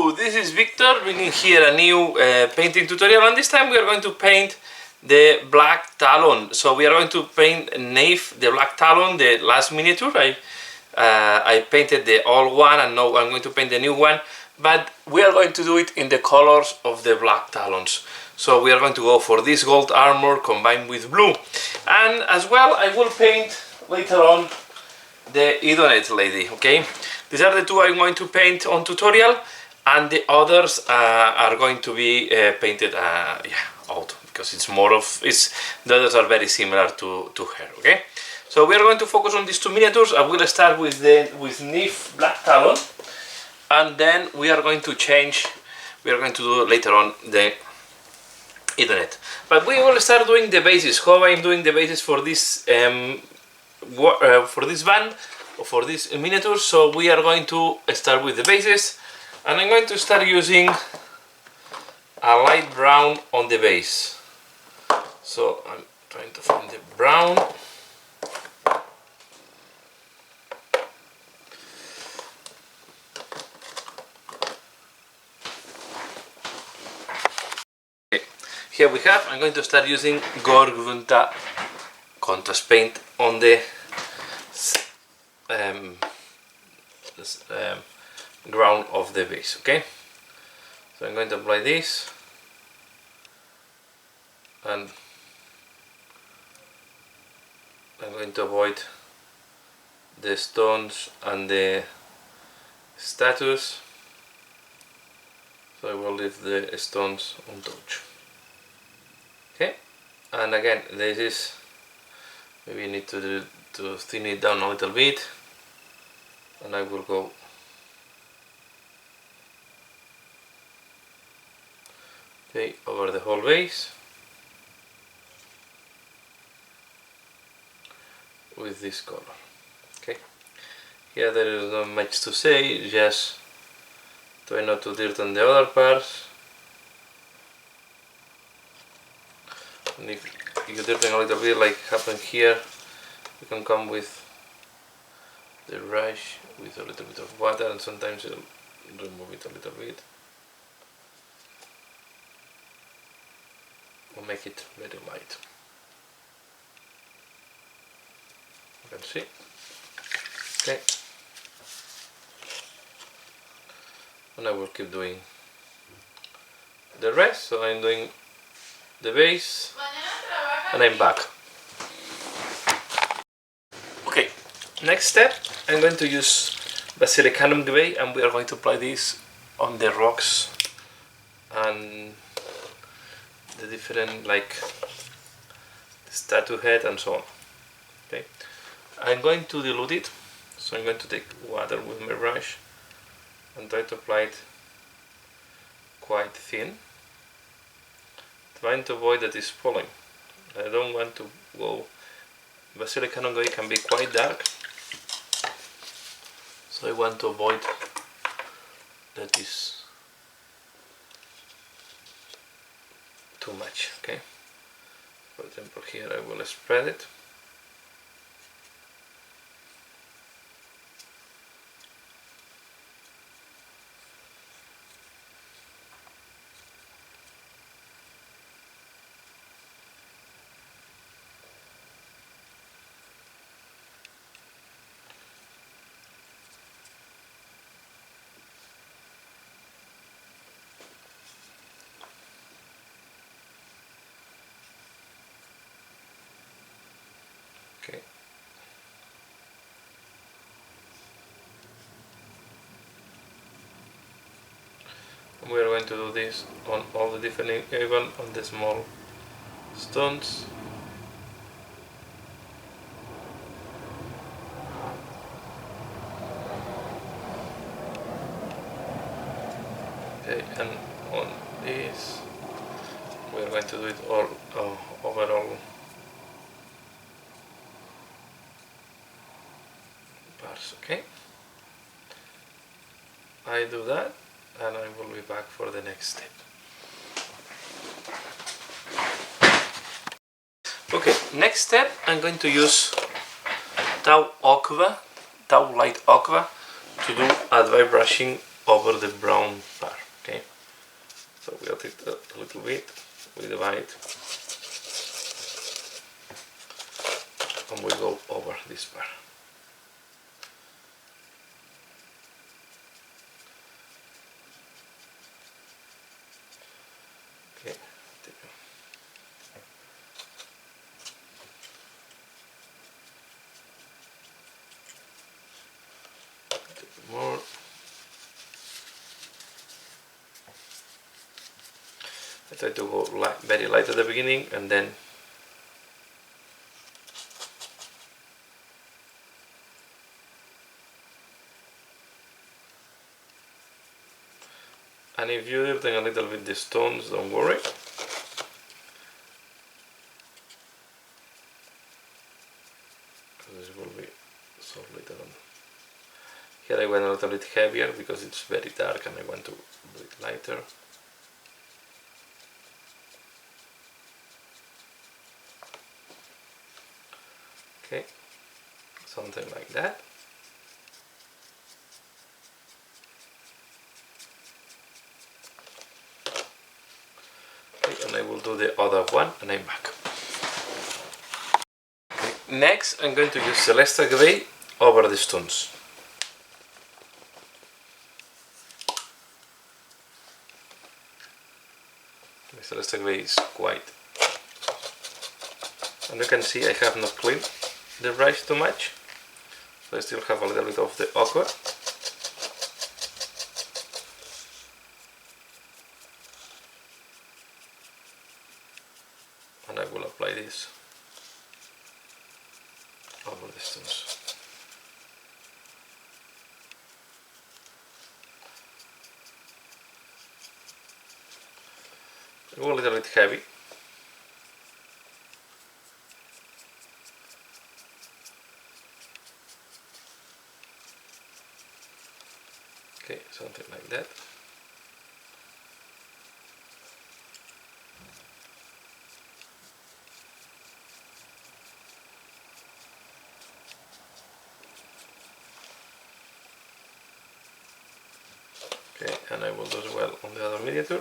Hello, this is Victor bringing here a new painting tutorial, and this time we are going to paint the Blacktalon. So we are going to paint Nave, the Blacktalon, the last miniature. I painted the old one and now I'm going to paint the new one, but we are going to do it in the colors of the Blacktalons. So we are going to go for this gold armor combined with blue, and as well I will paint later on the Idonet lady. Okay, these are the two I'm going to paint on tutorial, and the others are going to be painted out, because it's more of the others are very similar to her. Okay, so we are going to focus on these two miniatures. I will start with Nif Blacktalon, and then we are going to do later on the Idonet. But we will start doing the bases. How I'm doing the bases for this for this van, or for this miniature. So we are going to start with the bases, and I'm going to start using a light brown on the base. So I'm trying to find the brown. Okay. Here we have, I'm going to start using Gorgunta contrast paint on the ground of the base. Okay, so I'm going to apply this, and I'm going to avoid the stones and the statues, so I will leave the stones untouched. Okay, and again, this is, maybe you need to thin it down a little bit, and I will go over the whole base with this color. Okay, here there is not much to say, just try not to dirt on the other parts, and if you dirting a little bit, like happened here, you can come with the brush with a little bit of water, and sometimes it'll remove it a little bit or make it very light. You can see. Okay, and I will keep doing the rest. So I'm doing the base, and I'm back. Okay, next step, I'm going to use Basilicanum Grey, and we are going to apply this on the rocks and the different, like the statue head and so on. Okay, I'm going to dilute it, so I'm going to take water with my brush and try to apply it quite thin, trying to avoid that it's falling. I don't want to go. Basilicanum Grey can be quite dark, so I want to avoid that is too much. Okay, for example, here I will spread it. Okay. And we are going to do this on all the different, even on the small stones. Okay, and on this we are going to do it all overall parts. Okay, I do that, and I will be back for the next step. Okay, next step, I'm going to use Tau Light Aqua to do a dry brushing over the brown part. Okay, so we rotate it a little bit, we divide, and we go over this part. Okay, more. I try to go very light at the beginning, and then and if you dirty a little bit the stones, don't worry. This will be so later on. Here I went a little bit heavier because it's very dark and I want to do it lighter. Okay, something like that. Okay, and I will do the other one and I'm back. Okay, next I'm going to use Celestial Grey over the stones. The Celestial Grey is quite, and you can see I have not cleaned the brush too much, so I still have a little bit of the ochre. And I will apply this over the stones. Go a little bit heavy. Okay, something like that. Okay, and I will do as well on the other miniature.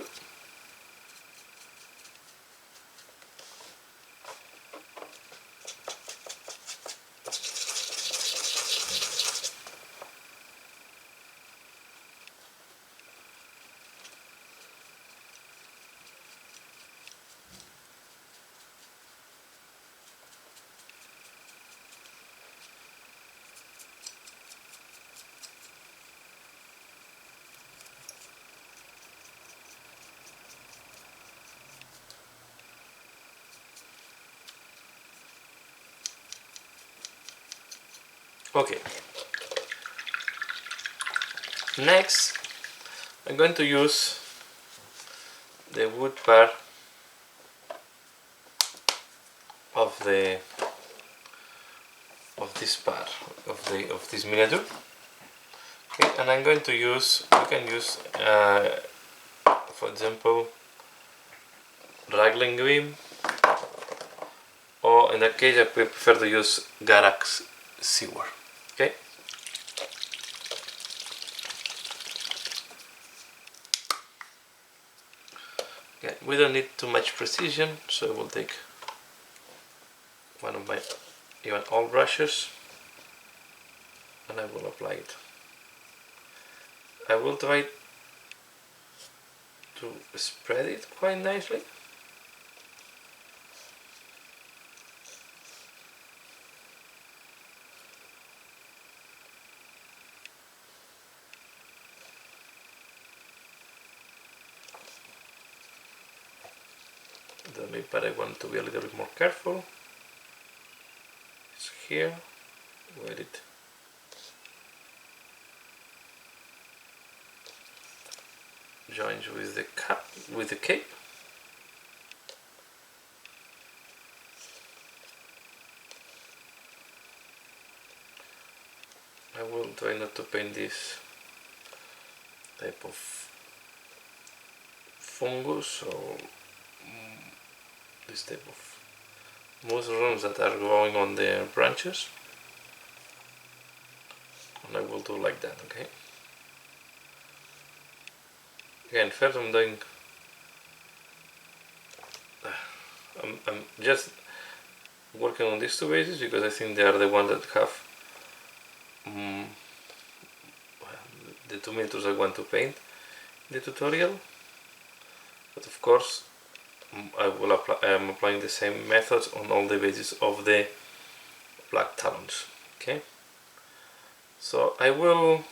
Okay. Next, I'm going to use the wood part of this part of this miniature. Okay, and I'm going to use, you can use, for example, raglan green, or in that case I prefer to use Garax Sewer. Okay. Okay, we don't need too much precision, so I will take one of my even old brushes and I will apply it. I will try to spread it quite nicely. But I want to be a little bit more careful. It's here where it joins with the cape. I will try not to paint this type of fungus or this type of mushrooms that are growing on the branches, and I will do like that. Okay. Again, first I'm doing. I'm just working on these two bases because I think they are the ones that have the 2 meters I want to paint in the tutorial. But of course, I'm applying the same methods on all the bases of the Blacktalons. Okay, so I will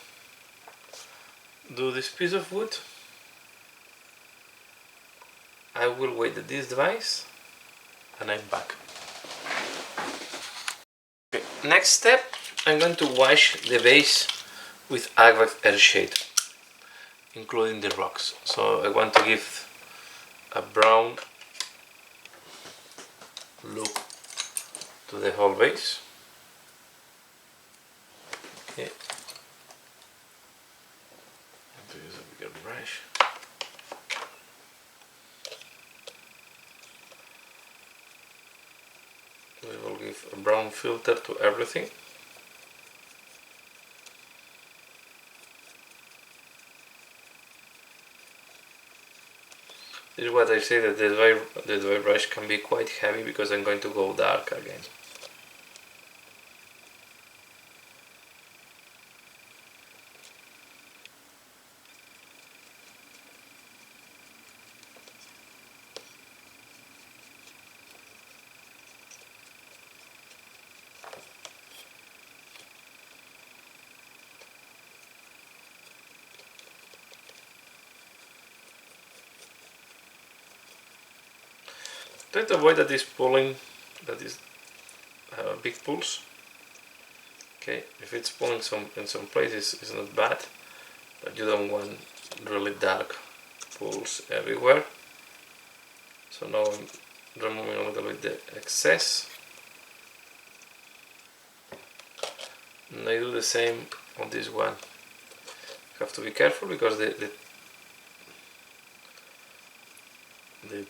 do this piece of wood. I will wait at this device and I'm back. Okay. Next step, I'm going to wash the base with Agvac Earthshade, including the rocks. So I want to give a brown look to the whole base. Okay. I'm going to use a bigger brush. We will give a brown filter to everything. This is what I say, that the dry brush can be quite heavy because I'm going to go dark again. Try to avoid that is pulling, that is big pulls. Okay, if it's pulling in some places, it's not bad, but you don't want really dark pulls everywhere. So now I'm removing a little bit the excess. And I do the same on this one. You have to be careful because the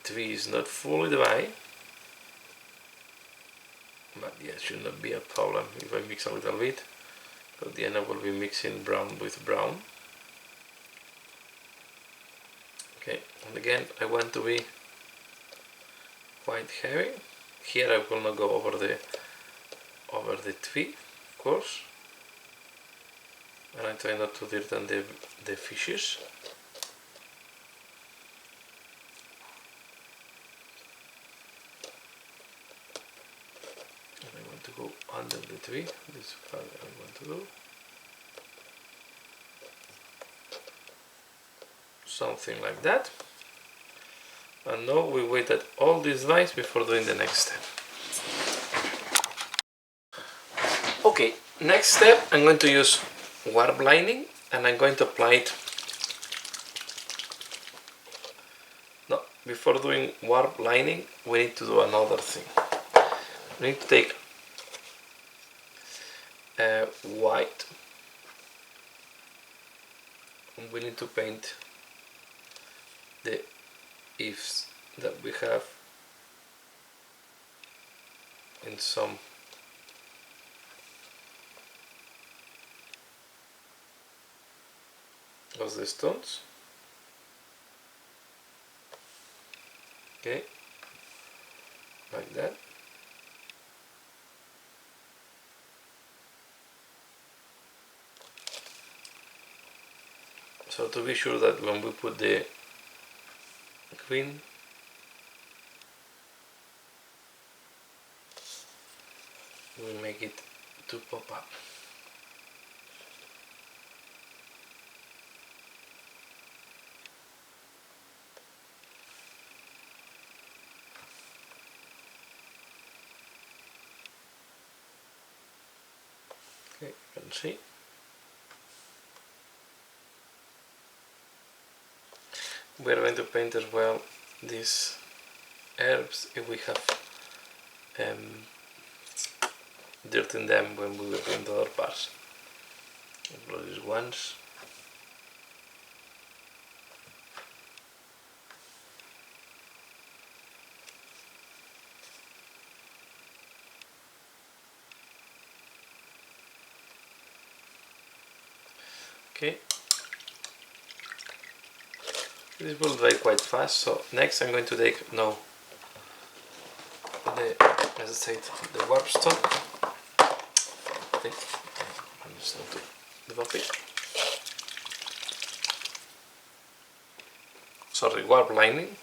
tree is not fully dry. But yeah, it should not be a problem if I mix a little bit. At the end I will be mixing brown with brown. Okay, and again I want to be quite heavy. Here I will not go over the tree, of course. And I try not to dirten the fishes. And I want to go under the tree. This is what I want to do. Something like that. And now we wait at all these lines before doing the next step. Okay, next step I'm going to use warp lining and I'm going to apply it. No, before doing warp lining we need to do another thing. We need to take white and we need to paint the eaves that we have in some of the stones. Okay, like that. So to be sure that when we put the green, we make it to pop up. Okay, you can see. We are going to paint as well these herbs if we have dirt in them when we will paint other parts. I'll these ones. Okay. This will dry quite fast. So next I'm going to take now the, as I said, the warpstone. I'm just going to drop it. Sorry, warp lining.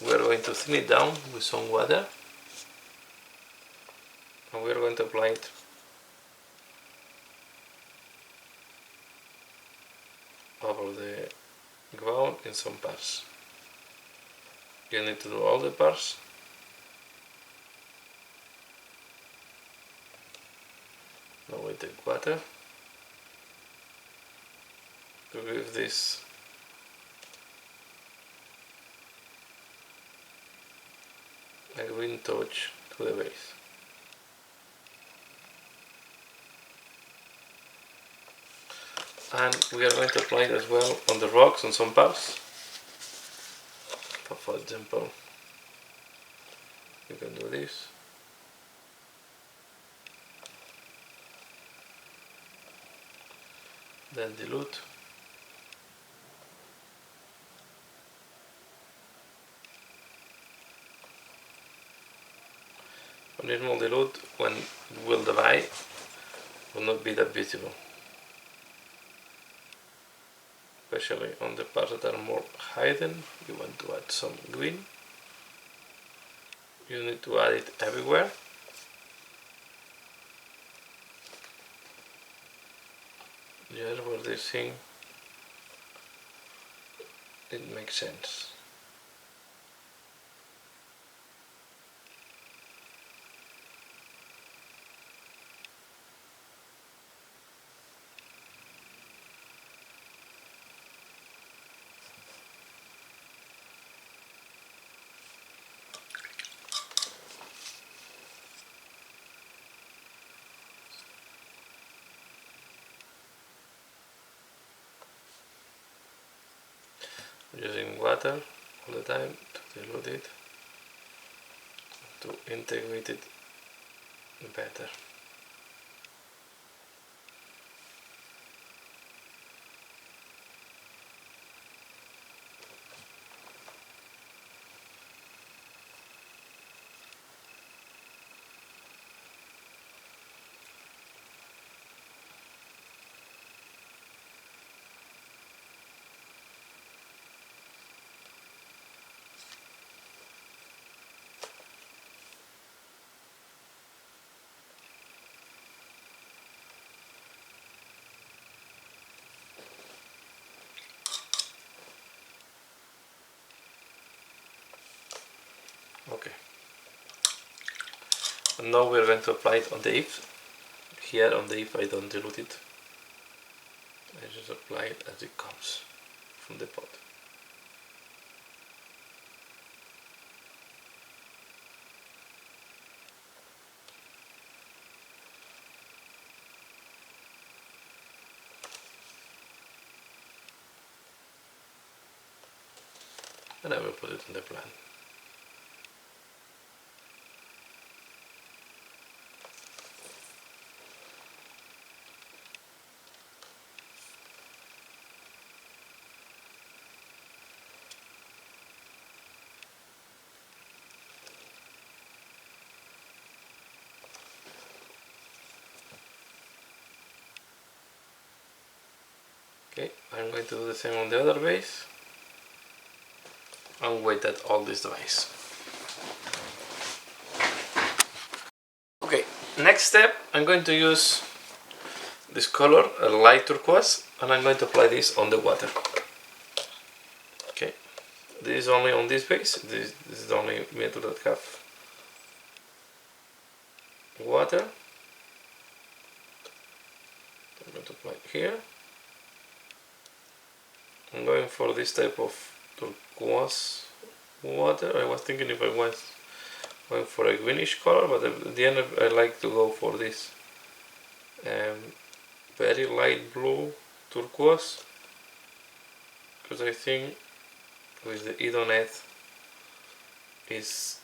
We are going to thin it down with some water, and we are going to apply it over the ground in some parts. You need to do all the parts. Now we take water to give this a green touch to the base. And we are going to apply it as well on the rocks on some parts. For example, you can do this. Then dilute. When it will dilute, when it will dry, will not be that visible. Especially on the parts that are more hidden, you want to add some green. You need to add it everywhere. Just where this thing, it makes sense. Using water all the time to dilute it, to integrate it better. Okay. And now we're going to apply it on the if. Here on the if I don't dilute it. I just apply it as it comes from the pot. And I will put it on the plant. Okay, I'm going to do the same on the other base and wait that all this dries. Okay, next step, I'm going to use this color, a light turquoise, and I'm going to apply this on the water. Okay, this is only on this base. This is the only method that have water. I'm going to apply it here. I'm going for this type of turquoise water. I was thinking if I was going for a greenish color, but at the end I like to go for this very light blue turquoise, because I think with the Edonet is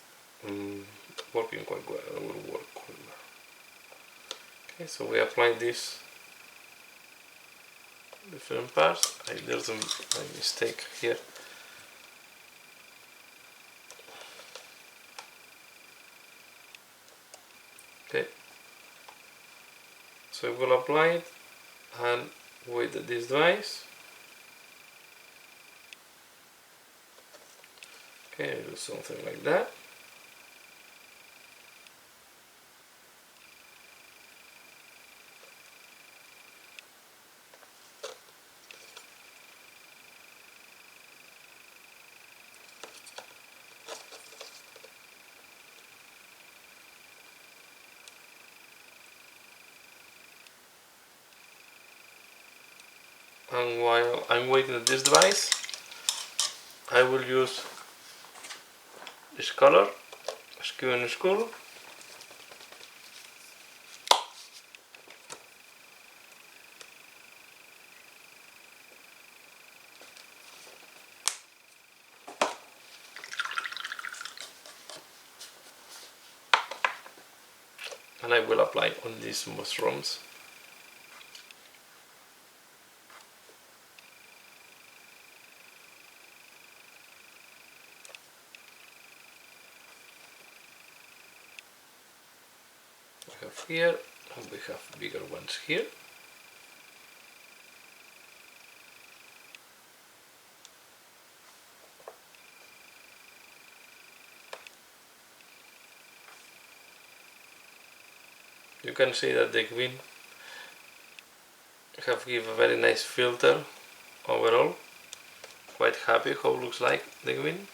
working quite well. It will work quite well. Okay, so we apply this different parts. There's a mistake here. Okay, so I will apply it and with this device. Okay, do something like that. And while I'm waiting at this device, I will use this color, Skew and Skull. And I will apply on these mushrooms. We have here, and we have bigger ones here. You can see that the green have give a very nice filter overall. Quite happy how it looks like the green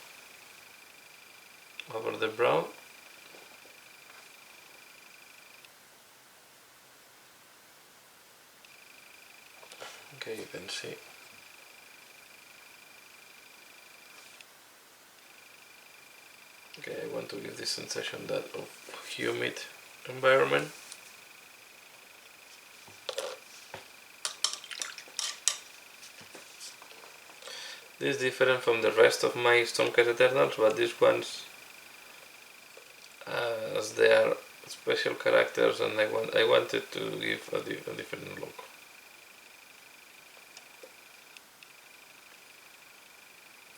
over the brown. Okay, you can see. Okay, I want to give this sensation that of humid environment. This is different from the rest of my Stormcast Eternals, but these ones, as they are special characters, and I wanted to give a different look.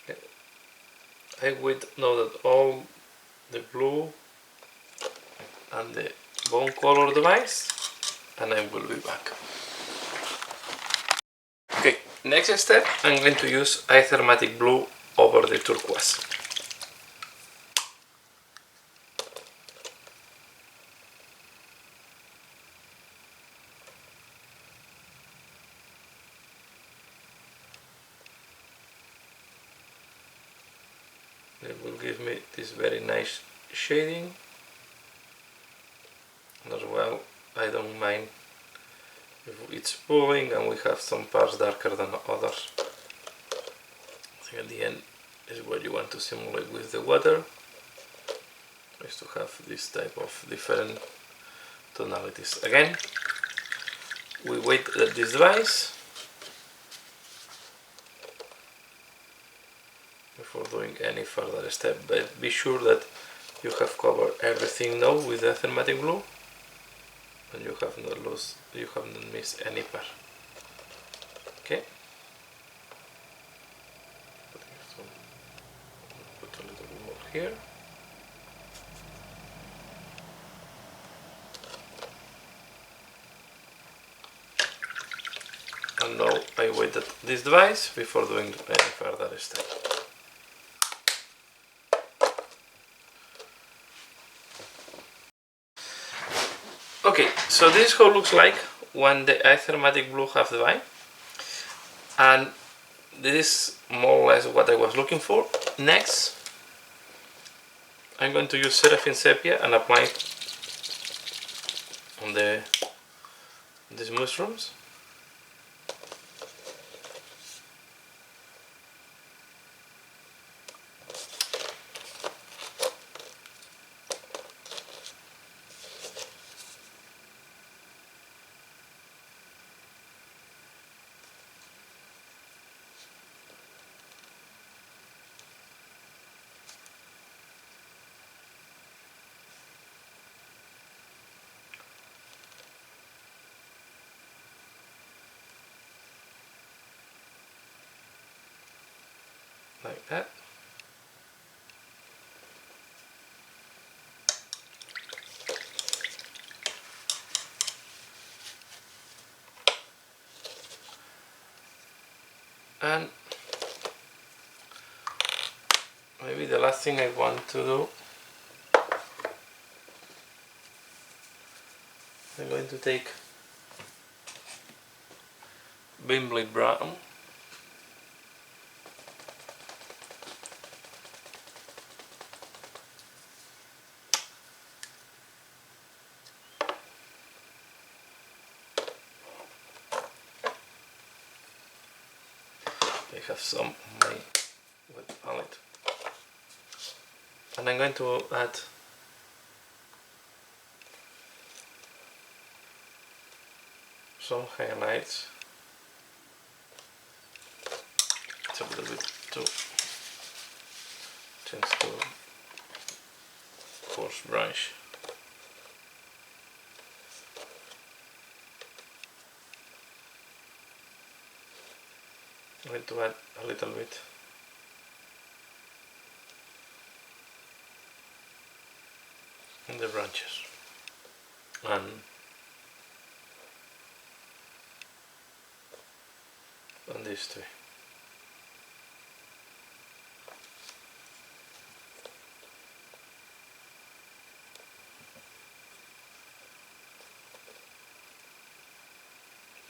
Okay. I would know that all the blue and the bone color device, and I will be back. Okay, next step, I'm going to use Aethermatic Blue over the turquoise. It will give me this very nice shading, and as well I don't mind if it's pulling and we have some parts darker than others. I think at the end is what you want to simulate with the water, is to have this type of different tonalities. Again, we wait at this device before doing any further step, but be sure that you have covered everything now with the Aethermatic Blue and you have not missed any part. Okay. Put a little bit more here. And now I wait at this device before doing any further step. Okay, so this is how it looks like when the Aethermatic Blue have the eye, and this is more or less what I was looking for. Next, I'm going to use Seraphim Sepia and apply it on these mushrooms. that. And maybe the last thing I want to do, I'm going to take Bimbley Brown. I have some on my wet palette. And I'm going to add some highlights. It's a little bit too tends to coarse brush. I'm going to add a little bit in the branches and on this tree.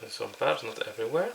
In some parts, not everywhere.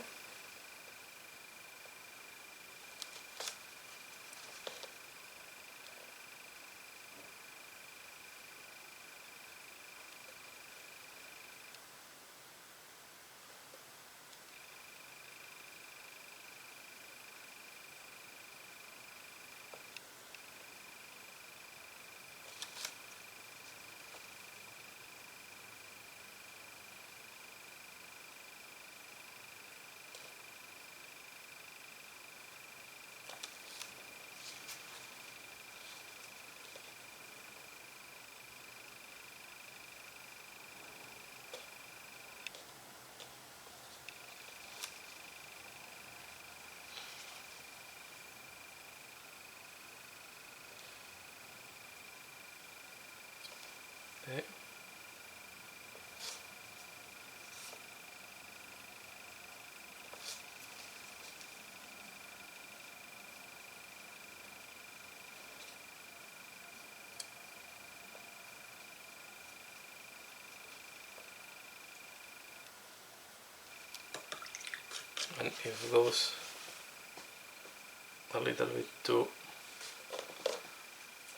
Okay. And if it goes a little bit too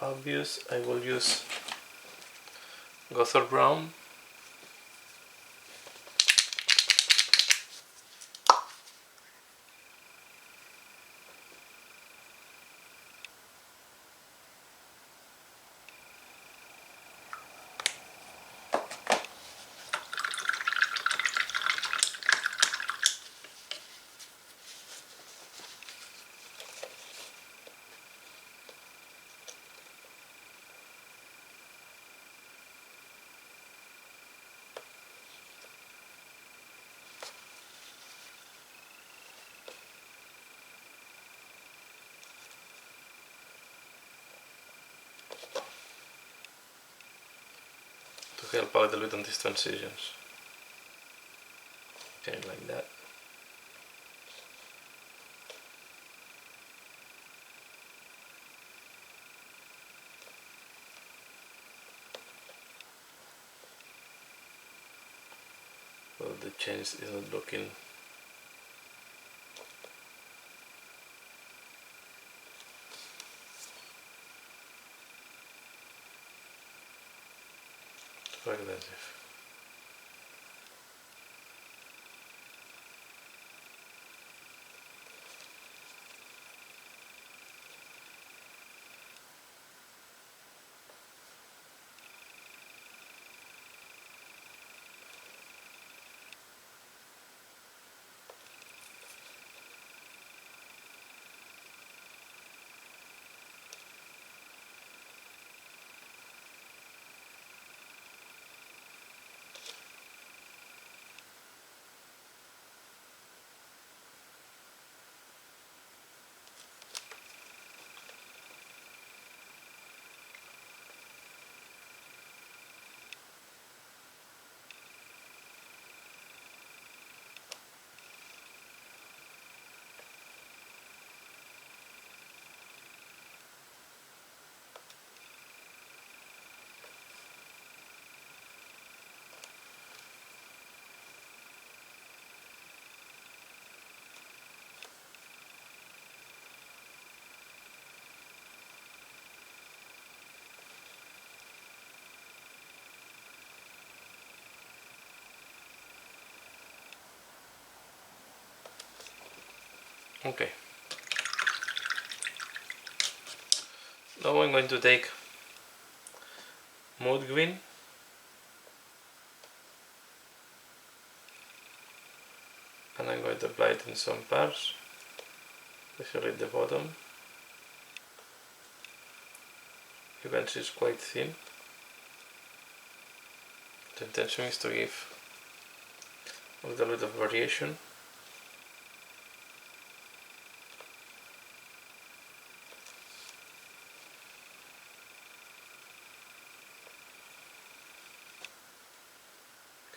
obvious, I will use Gothard Brown. To help a little bit on these transitions. Okay, like that. Well, the change is not looking too aggressive. Okay. Now I'm going to take mood green and I'm going to apply it in some parts, especially at the bottom. You can see it's quite thin. The intention is to give a little bit of variation.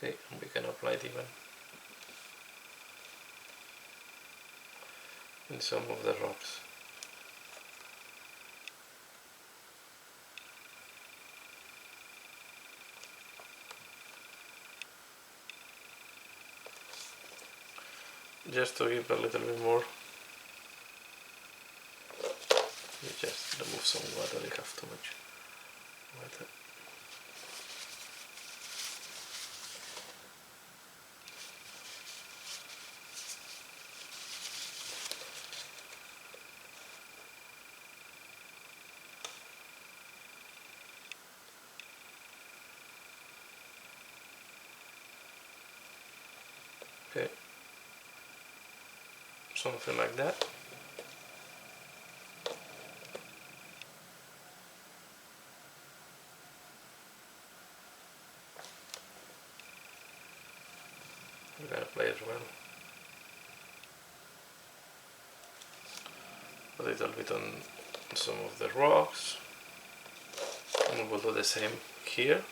Okay, and we can apply it even in some of the rocks. Just to give a little bit more, you just remove some water, you have too much water. Okay, something like that. We're gonna play as well. A little bit on some of the rocks, and we will do the same here.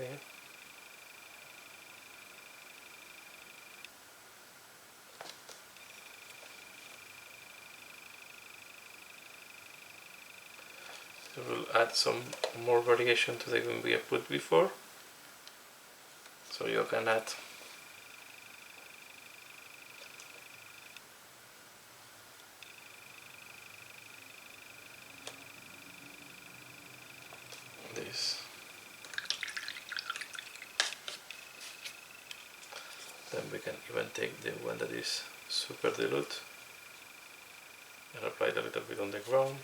Okay. So we'll add some more variation to the one we have put before. So you can add this. Then we can even take the one that is super dilute and apply it a little bit on the ground.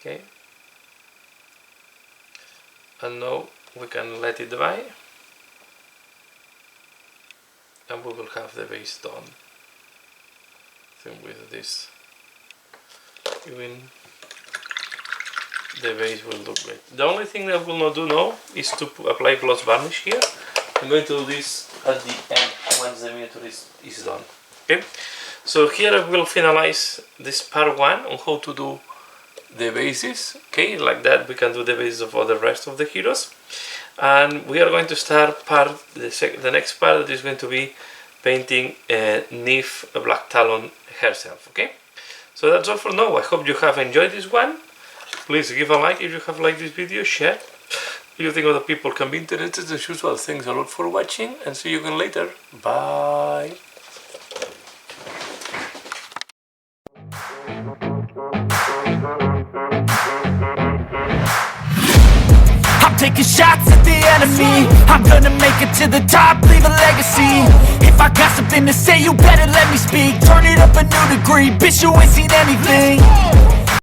Okay, and now we can let it dry and we will have the base done. I think with this even the base will look great. The only thing that I will not do now is to apply gloss varnish here. I'm going to do this at the end once the miniature is done. Okay, so here I will finalize this part 1 on how to do the bases. Okay, like that we can do the bases of all the rest of the heroes, and we are going to start the next part that is going to be painting Neve Blacktalon herself. Okay, so that's all for now. I hope you have enjoyed this one. Please give a like if you have liked this video, share if you think other people can be interested. As usual, thanks a lot for watching and see you again later. Bye. Taking shots at the enemy, I'm gonna make it to the top, leave a legacy. If I got something to say, you better let me speak. Turn it up a new degree, bitch, you ain't seen anything.